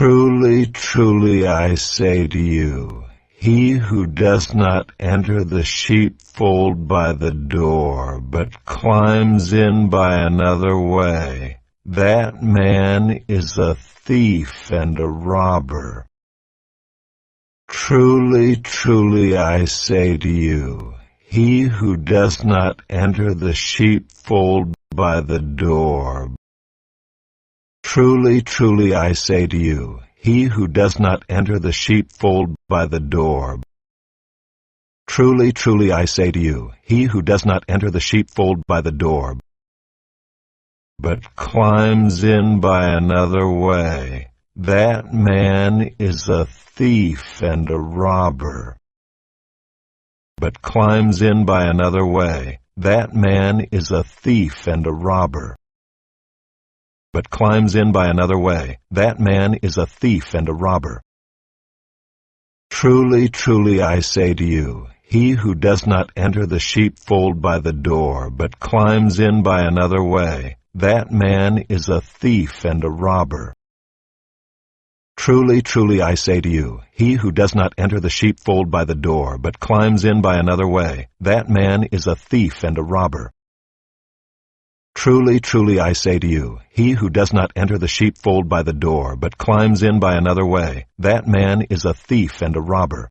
Truly, truly, I say to you, he who does not enter the sheepfold by the door, but climbs in by another way, that man is a thief and a robber. Truly, truly, I say to you, he who does not enter the sheepfold by the door. Truly, truly, I say to you, he who does not enter the sheepfold by the door. Truly, truly, I say to you, he who does not enter the sheepfold by the door, but climbs in by another way, that man is a thief and a robber. But climbs in by another way, that man is a thief and a robber. But climbs in by another way, that man is a thief and a robber. Truly, truly, I say to you, he who does not enter the sheepfold by the door, but climbs in by another way, that man is a thief and a robber. Truly, truly, I say to you, he who does not enter the sheepfold by the door, but climbs in by another way, that man is a thief and a robber. Truly, truly, I say to you, he who does not enter the sheepfold by the door, but climbs in by another way, that man is a thief and a robber.